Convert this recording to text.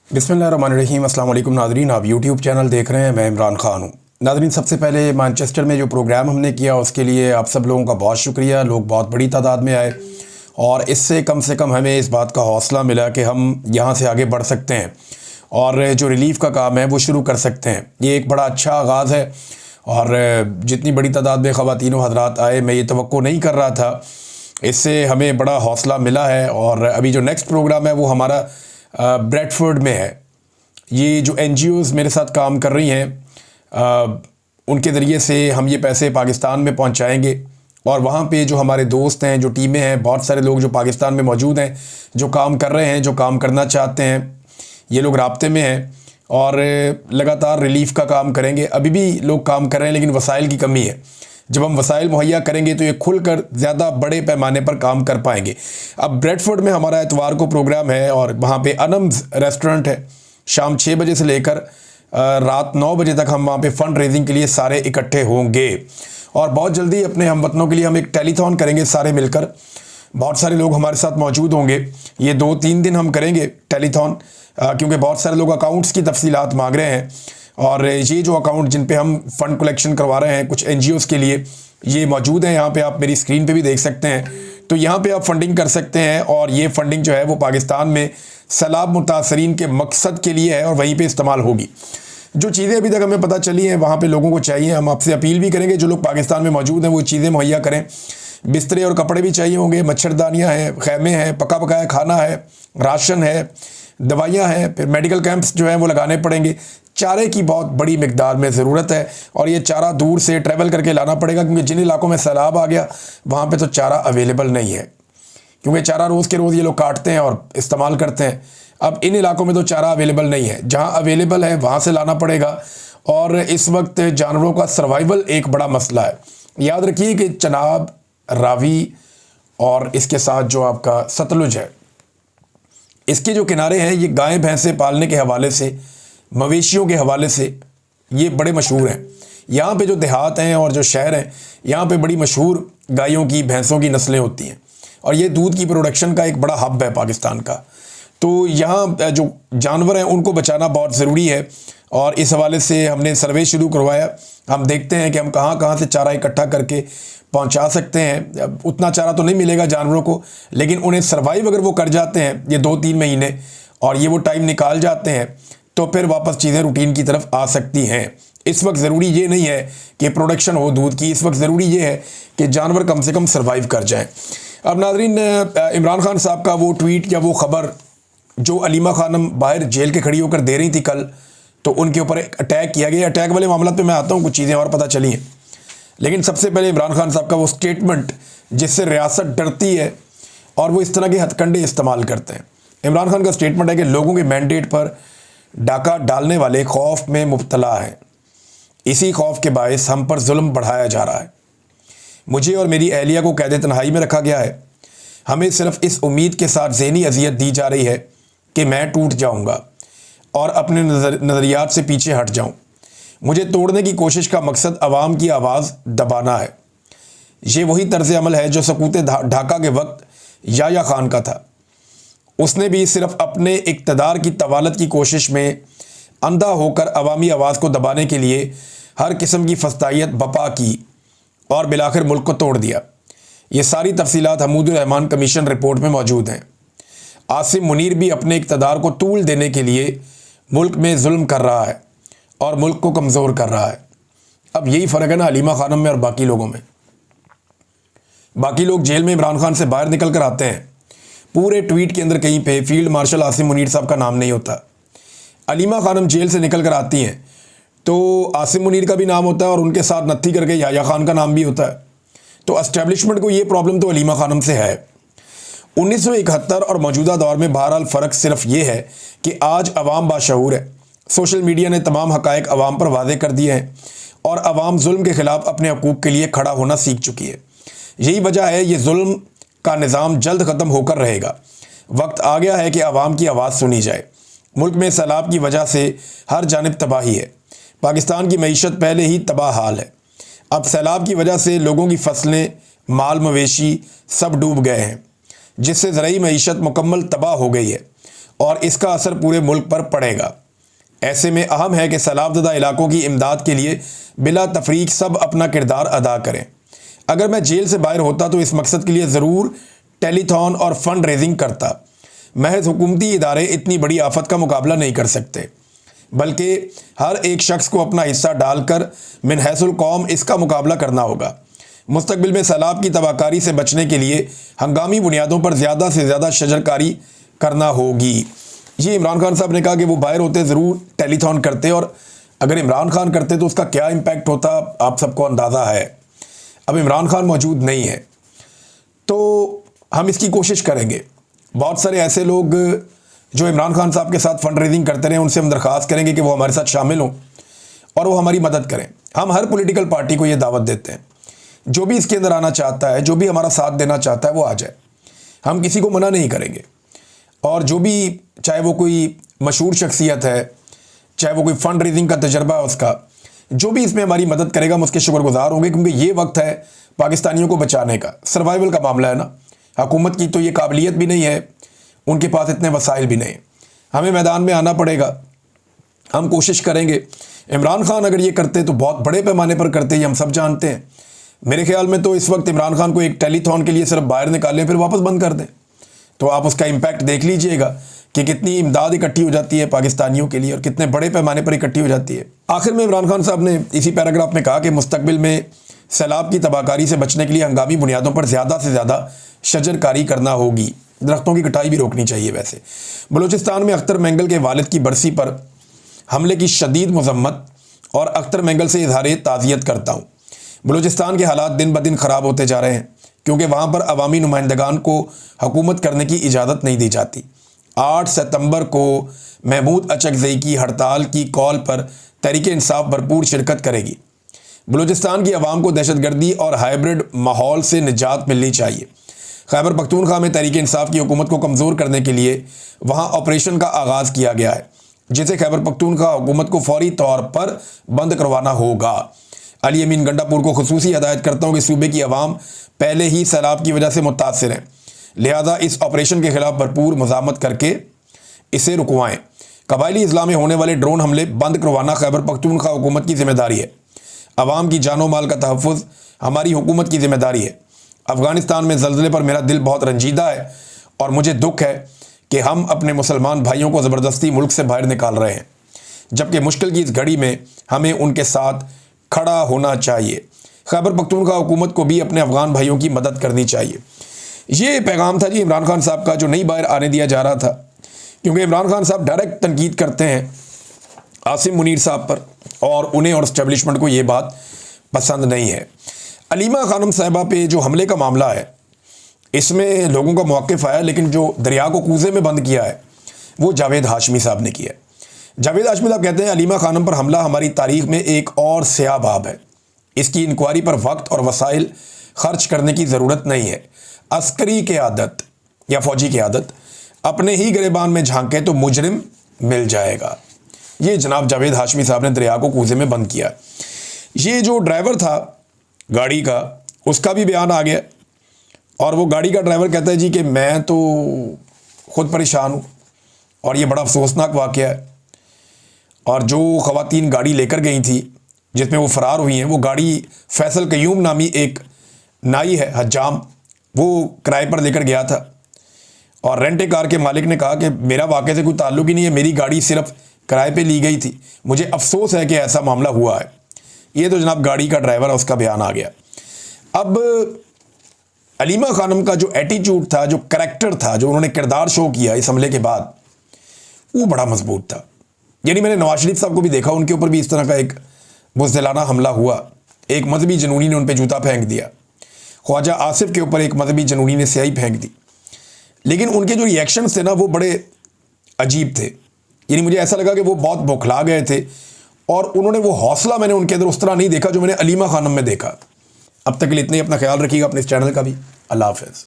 बिस्मिल्लाहिर्रहमानिर्रहीम। अस्सलाम वालेकुम नाज़रीन, आप यूट्यूब चैनल देख रहे हैं, मैं इमरान ख़ान हूँ। नाज़रीन, सबसे पहले मैनचेस्टर में जो प्रोग्राम हमने किया उसके लिए आप सब लोगों का बहुत शुक्रिया। लोग बहुत बड़ी तादाद में आए और इससे कम से कम हमें इस बात का हौसला मिला कि हम यहाँ से आगे बढ़ सकते हैं और जो रिलीफ़ का काम है वो शुरू कर सकते हैं। ये एक बड़ा अच्छा आगाज़ है और जितनी बड़ी तादाद में ख़वातीन व हज़रात आए, मैं ये तवक्को नहीं कर रहा था। इससे हमें बड़ा हौसला मिला है। और अभी जो नेक्स्ट प्रोग्राम है वो हमारा ब्रेडफोर्ड में है। ये जो NGOs मेरे साथ काम कर रही हैं उनके ज़रिए से हम ये पैसे पाकिस्तान में पहुंचाएंगे और वहाँ पे जो हमारे दोस्त हैं, जो टीमें हैं, बहुत सारे लोग जो पाकिस्तान में मौजूद हैं, जो काम कर रहे हैं, जो काम करना चाहते हैं, ये लोग राब्ते में हैं और लगातार रिलीफ़ का काम करेंगे। अभी भी लोग काम कर रहे हैं लेकिन वसाइल की कमी है। जब हम वसाइल मुहैया करेंगे तो ये खुलकर ज़्यादा बड़े पैमाने पर काम कर पाएंगे। अब ब्रेडफोर्ड में हमारा इतवार को प्रोग्राम है और वहाँ पे अनम्स रेस्टोरेंट है। शाम 6 बजे से लेकर रात 9 बजे तक हम वहाँ पे फ़ंड रेजिंग के लिए सारे इकट्ठे होंगे और बहुत जल्दी अपने हमवतनों के लिए हम एक टेलीथॉन करेंगे सारे मिलकर। बहुत सारे लोग हमारे साथ मौजूद होंगे। ये 2-3 दिन हम करेंगे टेलीथॉन क्योंकि बहुत सारे लोग अकाउंट्स की तफसीलात मांग रहे हैं और ये जो अकाउंट जिन पे हम फ़ंड कलेक्शन करवा रहे हैं कुछ NGOs के लिए, ये मौजूद हैं। यहाँ पे आप मेरी स्क्रीन पे भी देख सकते हैं। तो यहाँ पे आप फंडिंग कर सकते हैं और ये फंडिंग जो है वो पाकिस्तान में सैलाब मुतासरीन के मकसद के लिए है और वहीं पे इस्तेमाल होगी। जो चीज़ें अभी तक हमें पता चली हैं वहाँ पे लोगों को चाहिए। हम आपसे अपील भी करेंगे जो लोग पाकिस्तान में मौजूद हैं वो चीज़ें मुहैया करें। बिस्तरे और कपड़े भी चाहिए होंगे, मच्छरदानियाँ हैं, खैमे हैं, पका पकाया खाना है, राशन है, दवाइयाँ हैं, फिर मेडिकल कैंप्स जो हैं वो लगाने पड़ेंगे। चारे की बहुत बड़ी मिकदार में ज़रूरत है और ये चारा दूर से ट्रैवल करके लाना पड़ेगा क्योंकि जिन इलाकों में सैलाब आ गया वहाँ पे तो चारा अवेलेबल नहीं है क्योंकि चारा रोज़ के रोज़ ये लोग काटते हैं और इस्तेमाल करते हैं। अब इन इलाकों में तो चारा अवेलेबल नहीं है, जहाँ अवेलेबल है वहाँ से लाना पड़ेगा। और इस वक्त जानवरों का सर्वाइवल एक बड़ा मसला है। याद रखिए कि चनाब, रावी और इसके साथ जो आपका सतलुज है, इसके जो किनारे हैं ये गाय भैंसे पालने के हवाले से, मवेशियों के हवाले से ये बड़े मशहूर हैं। यहाँ पे जो देहात हैं और जो शहर हैं यहाँ पे बड़ी मशहूर गायों की, भैंसों की नस्लें होती हैं और ये दूध की प्रोडक्शन का एक बड़ा हब है पाकिस्तान का। तो यहाँ जो जानवर हैं उनको बचाना बहुत ज़रूरी है और इस हवाले से हमने सर्वे शुरू करवाया। हम देखते हैं कि हम कहाँ कहाँ से चारा इकट्ठा करके पहुँचा सकते हैं। उतना चारा तो नहीं मिलेगा जानवरों को लेकिन उन्हें सर्वाइव अगर वो कर जाते हैं ये 2-3 महीने और ये वो टाइम निकाल जाते हैं तो फिर वापस चीज़ें रूटीन की तरफ आ सकती हैं। इस वक्त ज़रूरी ये नहीं है कि प्रोडक्शन हो दूध की, इस वक्त ज़रूरी ये है कि जानवर कम से कम सर्वाइव कर जाएं। अब नाज़रीन, इमरान खान साहब का वो ट्वीट या वो ख़बर जो अलीमा खानम बाहर जेल के खड़ी होकर दे रही थी कल, तो उनके ऊपर एक अटैक किया गया। अटैक वाले मामला पे मैं आता हूँ, कुछ चीज़ें और पता चली हैं। लेकिन सबसे पहले इमरान खान साहब का वो स्टेटमेंट जिससे रियासत डरती है और वो इस तरह के हथकंडे इस्तेमाल करते हैं। इमरान खान का स्टेटमेंट है कि लोगों के मैंडेट पर डाका डालने वाले खौफ में मुब्तला हैं। इसी खौफ के बायस हम पर जुल्म बढ़ाया जा रहा है। मुझे और मेरी अहलिया को कैद तन्हाई में रखा गया है। हमें सिर्फ इस उम्मीद के साथ ज़हनी अजियत दी जा रही है कि मैं टूट जाऊंगा और अपने नज़रियात से पीछे हट जाऊं। मुझे तोड़ने की कोशिश का मकसद अवाम की आवाज़ दबाना है। ये वही तर्ज अमल है जो सकूत ढाका के वक्त याया खान का था। उसने भी सिर्फ अपने इक़्तिदार की तवालत की कोशिश में अंधा होकर अवामी आवाज़ को दबाने के लिए हर किस्म की फस्तायत बपा की और बिलाखिर मुल्क को तोड़ दिया। ये सारी तफसीलात हमूदुर रहमान कमीशन रिपोर्ट में मौजूद हैं। आसिम मुनीर भी अपने इक़्तिदार को तूल देने के लिए मुल्क में जुल्म कर रहा है और मुल्क को कमज़ोर कर रहा है। अब यही फ़र्क है ना अलीमा खानम में और बाकी लोगों में। बाकी लोग जेल में इमरान खान से बाहर निकल कर आते हैं, पूरे ट्वीट के अंदर कहीं पे फील्ड मार्शल आसिम मुनीर साहब का नाम नहीं होता। अलीमा खानम जेल से निकल कर आती हैं तो आसिम मुनीर का भी नाम होता है और उनके साथ नत्थी करके याया खान का नाम भी होता है। तो एस्टेब्लिशमेंट को ये प्रॉब्लम तो अलीमा खानम से है। 1971 और मौजूदा दौर में बहरहाल फ़र्क सिर्फ ये है कि आज अवाम बाशऊर है। सोशल मीडिया ने तमाम हक़ाइक़ अवाम पर वाज़े कर दिए हैं और अवाम जुल्म के ख़िलाफ़ अपने हकूक़ के लिए खड़ा होना सीख चुकी है। यही वजह है ये जुल्म का निज़ाम जल्द ख़त्म होकर रहेगा। वक्त आ गया है कि अवाम की आवाज़ सुनी जाए। मुल्क में सैलाब की वजह से हर जानिब तबाही है। पाकिस्तान की मईशत पहले ही तबाह हाल है। अब सैलाब की वजह से लोगों की फसलें, माल मवेशी सब डूब गए हैं जिससे ज़रूरी मईशत मुकम्मल तबाह हो गई है اور اس کا اثر پورے ملک پر پڑے گا۔ ایسے میں اہم ہے کہ سیلاب زدہ علاقوں کی امداد کے لیے بلا تفریق سب اپنا کردار ادا کریں۔ اگر میں جیل سے باہر ہوتا تو اس مقصد کے لیے ضرور ٹیلی تھون اور فنڈ ریزنگ کرتا۔ محض حکومتی ادارے اتنی بڑی آفت کا مقابلہ نہیں کر سکتے، بلکہ ہر ایک شخص کو اپنا حصہ ڈال کر من حیث القوم اس کا مقابلہ کرنا ہوگا۔ مستقبل میں سیلاب کی تباہ کاری سے بچنے کے لیے ہنگامی بنیادوں پر زیادہ سے زیادہ شجرکاری کرنا ہوگی۔ یہ عمران خان صاحب نے کہا کہ وہ باہر ہوتے ضرور ٹیلی تھون کرتے، اور اگر عمران خان کرتے تو اس کا کیا امپیکٹ ہوتا آپ سب کو اندازہ ہے۔ اب عمران خان موجود نہیں ہے تو ہم اس کی کوشش کریں گے۔ بہت سارے ایسے لوگ جو عمران خان صاحب کے ساتھ فنڈ ریزنگ کرتے رہے، ان سے ہم درخواست کریں گے کہ وہ ہمارے ساتھ شامل ہوں اور وہ ہماری مدد کریں۔ ہم ہر پولیٹیکل پارٹی کو یہ دعوت دیتے ہیں، جو بھی اس کے اندر آنا چاہتا ہے، جو بھی ہمارا ساتھ دینا چاہتا ہے وہ آ جائے، ہم کسی کو منع نہیں کریں گے۔ اور جو بھی، چاہے وہ کوئی مشہور شخصیت ہے، چاہے وہ کوئی فنڈ ریزنگ کا تجربہ ہے اس کا، جو بھی اس میں ہماری مدد کرے گا ہم اس کے شکر گزار ہوں گے، کیونکہ یہ وقت ہے پاکستانیوں کو بچانے کا، سروائیول کا معاملہ ہے نا۔ حکومت کی تو یہ قابلیت بھی نہیں ہے، ان کے پاس اتنے وسائل بھی نہیں، ہمیں میدان میں آنا پڑے گا۔ ہم کوشش کریں گے۔ عمران خان اگر یہ کرتے تو بہت بڑے پیمانے پر کرتے، یہ ہم سب جانتے ہیں۔ میرے خیال میں تو اس وقت عمران خان کو ایک ٹیلی تھون کے لیے صرف باہر نکالیں پھر واپس بند کر دیں، تو آپ اس کا امپیکٹ دیکھ لیجئے گا کہ کتنی امداد اکٹھی ہو جاتی ہے پاکستانیوں کے لیے اور کتنے بڑے پیمانے پر اکٹھی ہو جاتی ہے۔ آخر میں عمران خان صاحب نے اسی پیراگراف میں کہا کہ مستقبل میں سیلاب کی تباہ کاری سے بچنے کے لیے ہنگامی بنیادوں پر زیادہ سے زیادہ شجر کاری کرنا ہوگی۔ درختوں کی کٹائی بھی روکنی چاہیے۔ ویسے بلوچستان میں اختر مینگل کے والد کی برسی پر حملے کی شدید مذمت اور اختر مینگل سے اظہار تعزیت کرتا ہوں۔ بلوچستان کے حالات دن بدن خراب ہوتے جا رہے ہیں کیونکہ وہاں پر عوامی نمائندگان کو حکومت کرنے کی اجازت نہیں دی جاتی۔ 8 ستمبر کو محمود اچکزئی کی ہڑتال کی کال پر تحریک انصاف بھرپور شرکت کرے گی۔ بلوچستان کی عوام کو دہشت گردی اور ہائبرڈ ماحول سے نجات ملنی چاہیے۔ خیبر پختونخوا میں تحریک انصاف کی حکومت کو کمزور کرنے کے لیے وہاں آپریشن کا آغاز کیا گیا ہے، جسے خیبر پختونخوا حکومت کو فوری طور پر بند کروانا ہوگا۔ علی امین گنڈا پور کو خصوصی ہدایت کرتا ہوں کہ صوبے کی عوام پہلے ہی سیلاب کی وجہ سے متاثر ہیں، لہذا اس آپریشن کے خلاف بھرپور مزاحمت کر کے اسے رکوائیں۔ قبائلی اضلاع میں ہونے والے ڈرون حملے بند کروانا خیبر پختونخوا حکومت کی ذمہ داری ہے۔ عوام کی جان و مال کا تحفظ ہماری حکومت کی ذمہ داری ہے۔ افغانستان میں زلزلے پر میرا دل بہت رنجیدہ ہے اور مجھے دکھ ہے کہ ہم اپنے مسلمان بھائیوں کو زبردستی ملک سے باہر نکال رہے ہیں، جبکہ مشکل کی اس گھڑی میں ہمیں ان کے ساتھ کھڑا ہونا چاہیے۔ خیبر پختونخوا حکومت کو بھی اپنے افغان بھائیوں کی مدد کرنی چاہیے۔ یہ پیغام تھا جی عمران خان صاحب کا، جو نہیں باہر آنے دیا جا رہا تھا، کیونکہ عمران خان صاحب ڈائریکٹ تنقید کرتے ہیں عاصم منیر صاحب پر، اور انہیں اور اسٹیبلشمنٹ کو یہ بات پسند نہیں ہے۔ علیمہ خانم صاحبہ پہ جو حملے کا معاملہ ہے، اس میں لوگوں کا موقف آیا، لیکن جو دریا کو کوزے میں بند کیا ہے وہ جاوید ہاشمی صاحب نے کیا ہے۔ جاوید ہاشمی صاحب کہتے ہیں علیمہ خانم پر حملہ ہماری تاریخ میں ایک اور سیاہ باب ہے، اس کی انکوائری پر وقت اور وسائل خرچ کرنے کی ضرورت نہیں ہے۔ عسکری قیادت یا فوجی قیادت اپنے ہی گریبان میں جھانکے تو مجرم مل جائے گا۔ یہ جناب جاوید ہاشمی صاحب نے دریا کو کوزے میں بند کیا۔ یہ جو ڈرائیور تھا گاڑی کا، اس کا بھی بیان آ گیا، اور وہ گاڑی کا ڈرائیور کہتا ہے جی کہ میں تو خود پریشان ہوں اور یہ بڑا افسوسناک واقعہ ہے۔ اور جو خواتین گاڑی لے کر گئی تھی جس میں وہ فرار ہوئی ہیں، وہ گاڑی فیصل قیوم نامی ایک نائی ہے حجام، وہ کرائے پر لے کر گیا تھا، اور رینٹ کار کے مالک نے کہا کہ میرا واقعے سے کوئی تعلق ہی نہیں ہے، میری گاڑی صرف کرائے پہ لی گئی تھی، مجھے افسوس ہے کہ ایسا معاملہ ہوا ہے۔ یہ تو جناب گاڑی کا ڈرائیور ہے، اس کا بیان آ گیا۔ اب علیمہ خانم کا جو ایٹیٹیوڈ تھا، جو کریکٹر تھا، جو انہوں نے کردار شو کیا اس حملے کے بعد، وہ بڑا مضبوط تھا۔ یعنی میں نے نواز شریف صاحب کو بھی دیکھا، ان کے اوپر بھی اس طرح کا ایک بزدلانہ حملہ ہوا، ایک مذہبی جنونی نے ان پہ جوتا پھینک دیا۔ خواجہ آصف کے اوپر ایک مذہبی جنونی نے سیاہی پھینک دی، لیکن ان کے جو ری ایکشنز تھے نا وہ بڑے عجیب تھے۔ یعنی مجھے ایسا لگا کہ وہ بہت بوکھلا گئے تھے، اور انہوں نے وہ حوصلہ میں نے ان کے اندر اس طرح نہیں دیکھا جو میں نے علیمہ خانم میں دیکھا۔ اب تک کے لیے اتنے ہی، اپنا خیال رکھیے گا، اپنے اس چینل کا بھی۔ اللہ حافظ۔